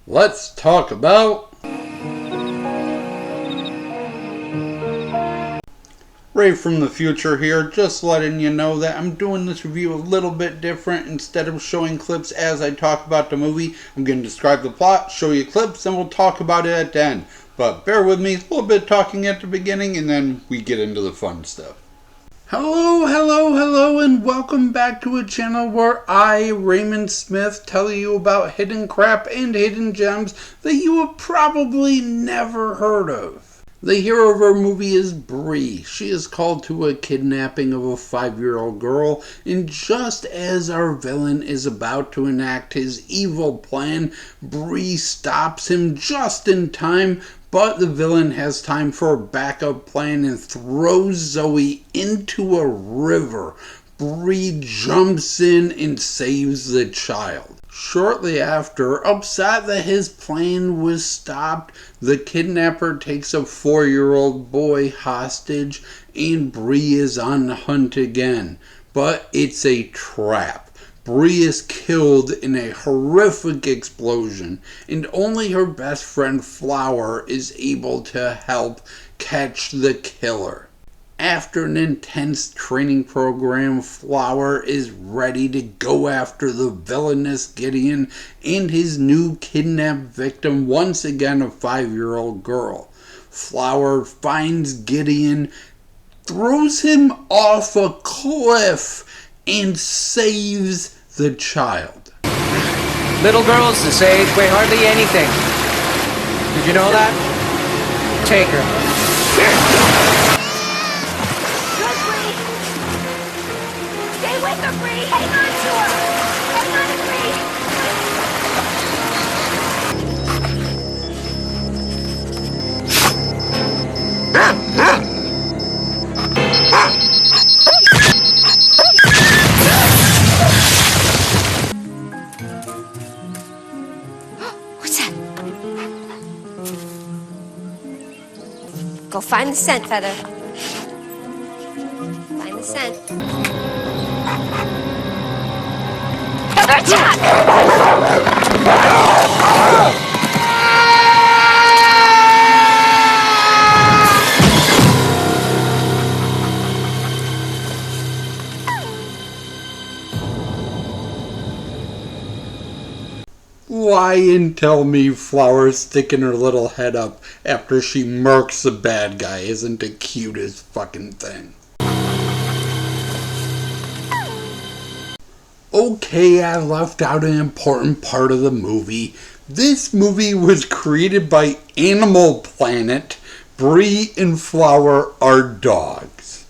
Let's talk about Ray from the future here, just letting you know that I'm doing this review a little bit different. Instead of showing clips as I talk about the movie, I'm going to describe the plot, show you clips, and we'll talk about it at the end. But bear with me, a little bit of talking at the beginning, and then we get into the fun stuff. Hello, and welcome back to a channel where I, Raymond Smith, tell you about hidden crap and hidden gems that you have probably never heard of. The hero of our movie is Brie. She is called to a kidnapping of a 5-year-old girl, and just as our villain is about to enact his evil plan, Brie stops him just in time, but the villain has time for a backup plan and throws Zoe into a river. Brie jumps in and saves the child. Shortly after, upset that his plan was stopped, the kidnapper takes a 4-year-old boy hostage and Brie is on the hunt again. But it's a trap. Brie is killed in a horrific explosion and only her best friend Flower is able to help catch the killer. After an intense training program, Flower is ready to go after the villainous Gideon and his new kidnapped victim, once again a 5-year-old girl. Flower finds Gideon, throws him off a cliff, and saves the child. Little girls this age weigh hardly anything. Did you know that? Take her. With her, Brie! Hang on to her! Hang on to Brie! What's that? Go find the scent, Feather. Find the scent. Lie and tell me Flower sticking her little head up after she murks the bad guy isn't the cutest fucking thing. Okay, I left out an important part of the movie. This movie was created by Animal Planet. Brie and Flower are dogs.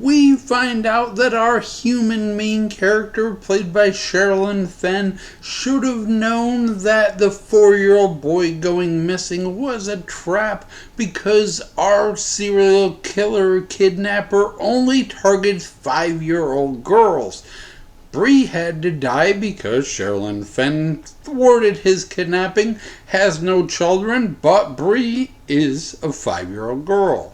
We find out that our human main character, played by Sherilyn Fenn, should have known that the 4-year-old boy going missing was a trap because our serial killer kidnapper only targets 5-year-old girls. Brie had to die because Sherilyn Fenn thwarted his kidnapping, has no children, but Brie is a 5-year-old girl.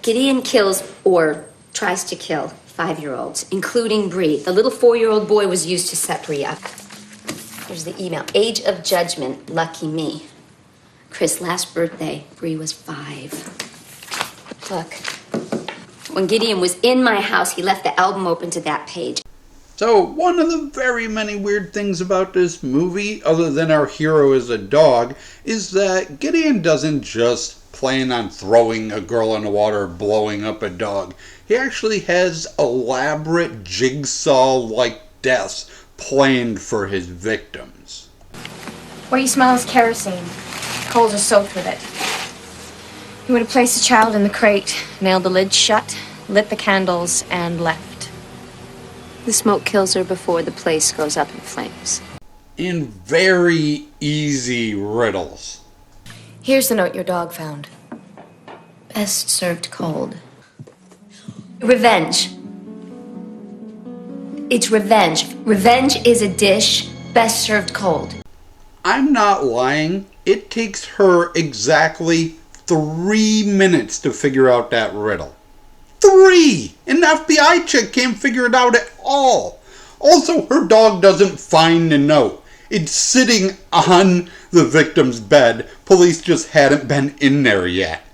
Gideon kills, or tries to kill, 5-year-olds, including Brie. The little 4-year-old boy was used to set Brie up. Here's the email. Age of judgment, lucky me. Chris, last birthday, Brie was 5. Look, when Gideon was in my house, he left the album open to that page. So, one of the very many weird things about this movie, other than our hero is a dog, is that Gideon doesn't just plan on throwing a girl in the water or blowing up a dog. He actually has elaborate jigsaw-like deaths planned for his victims. What you smell is kerosene. Coals are soaked with it. He would have placed the child in the crate, nailed the lid shut, lit the candles, and left. The smoke kills her before the place goes up in flames. In very easy riddles. Here's the note your dog found. Best served cold. Revenge. It's revenge. Revenge is a dish best served cold. I'm not lying. It takes her exactly 3 minutes to figure out that riddle. 3! And the FBI chick can't figure it out at all. Also, her dog doesn't find the note. It's sitting on the victim's bed. Police just hadn't been in there yet.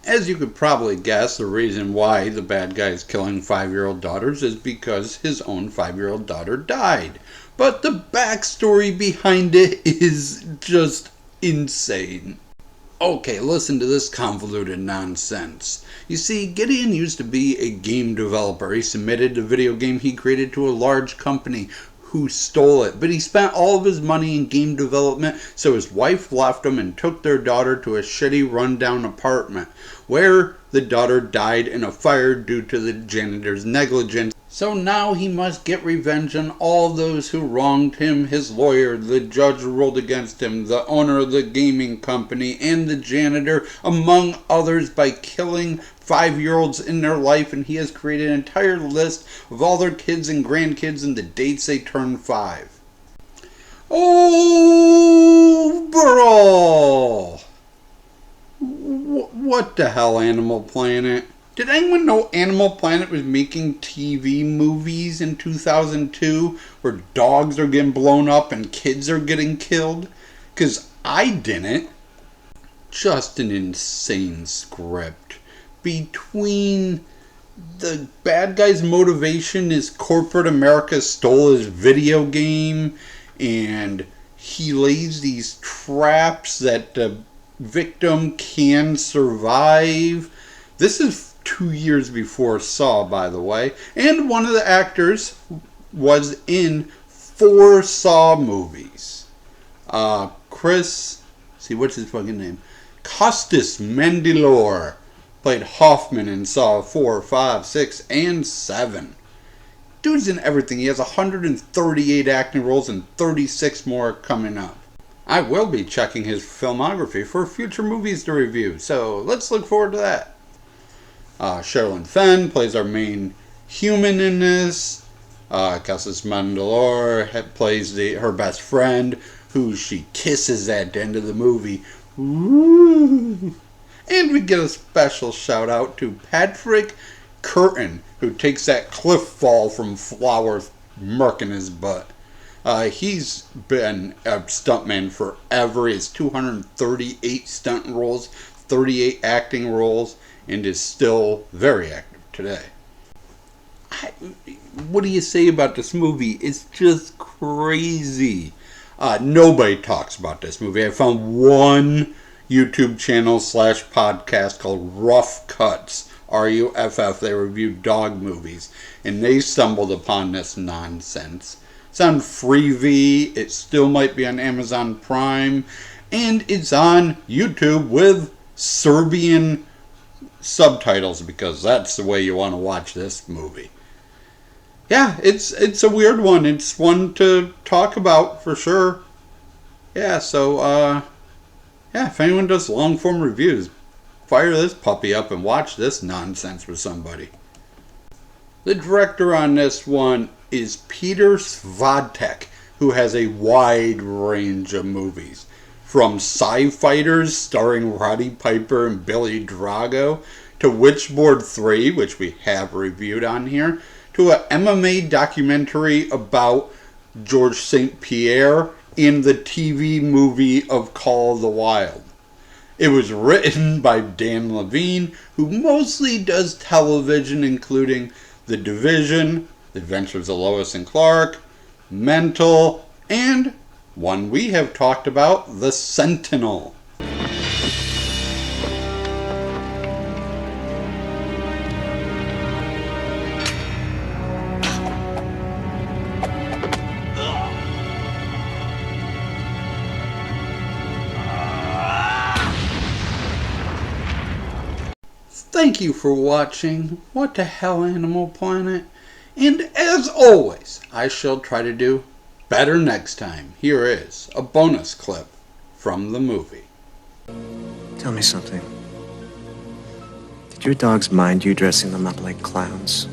As you could probably guess, the reason why the bad guy is killing 5-year-old daughters is because his own 5-year-old daughter died. But the backstory behind it is just insane. Okay, listen to this convoluted nonsense. You see, Gideon used to be a game developer. He submitted the video game he created to a large company who stole it. But he spent all of his money in game development, so his wife left him and took their daughter to a shitty rundown apartment, where the daughter died in a fire due to the janitor's negligence. So now he must get revenge on all those who wronged him. His lawyer, the judge ruled against him, the owner of the gaming company, and the janitor, among others, by killing 5-year-olds in their life. And he has created an entire list of all their kids and grandkids and the dates they turned 5. Oh, bro! What the hell, Animal Planet? Did anyone know Animal Planet was making TV movies in 2002 where dogs are getting blown up and kids are getting killed? Because I didn't. Just an insane script. Between the bad guy's motivation is corporate America stole his video game, and he lays these traps that the victim can survive. This is 2 years before Saw, by the way. And one of the actors was in 4 Saw movies. What's his fucking name? Costas Mandylor played Hoffman in Saw 4, 5, 6, and 7. Dude's in everything. He has 138 acting roles and 36 more coming up. I will be checking his filmography for future movies to review, so let's look forward to that. Sherilyn Fenn plays our main human in this. Costas Mandylor plays her best friend, who she kisses at the end of the movie. Ooh. And we get a special shout out to Patrick Curtin, who takes that cliff fall from Flowers murking his butt. He's been a stuntman forever. He has 238 stunt roles, 38 acting roles, and is still very active today. What do you say about this movie? It's just crazy. Nobody talks about this movie. I found one YouTube channel / podcast called Rough Cuts, RUFF. They review dog movies, and they stumbled upon this nonsense. It's on Freevee. It still might be on Amazon Prime, and it's on YouTube with Serbian subtitles, because that's the way you want to watch this movie. Yeah, it's a weird one. It's one to talk about for sure. Yeah, so if anyone does long form reviews, fire this puppy up and watch this nonsense with somebody. The director on this one is Peter Svatek, who has a wide range of movies. From Sci-Fighters starring Roddy Piper and Billy Drago, to Witchboard 3, which we have reviewed on here, to an MMA documentary about George St. Pierre in the TV movie of Call of the Wild. It was written by Dan Levine, who mostly does television, including The Division, The Adventures of Lois and Clark, Mental, and one we have talked about, The Sentinel. Thank you for watching What the Hell, Animal Planet? And as always, I shall try to do better next time. Here is a bonus clip from the movie. Tell me something. Did your dogs mind you dressing them up like clowns?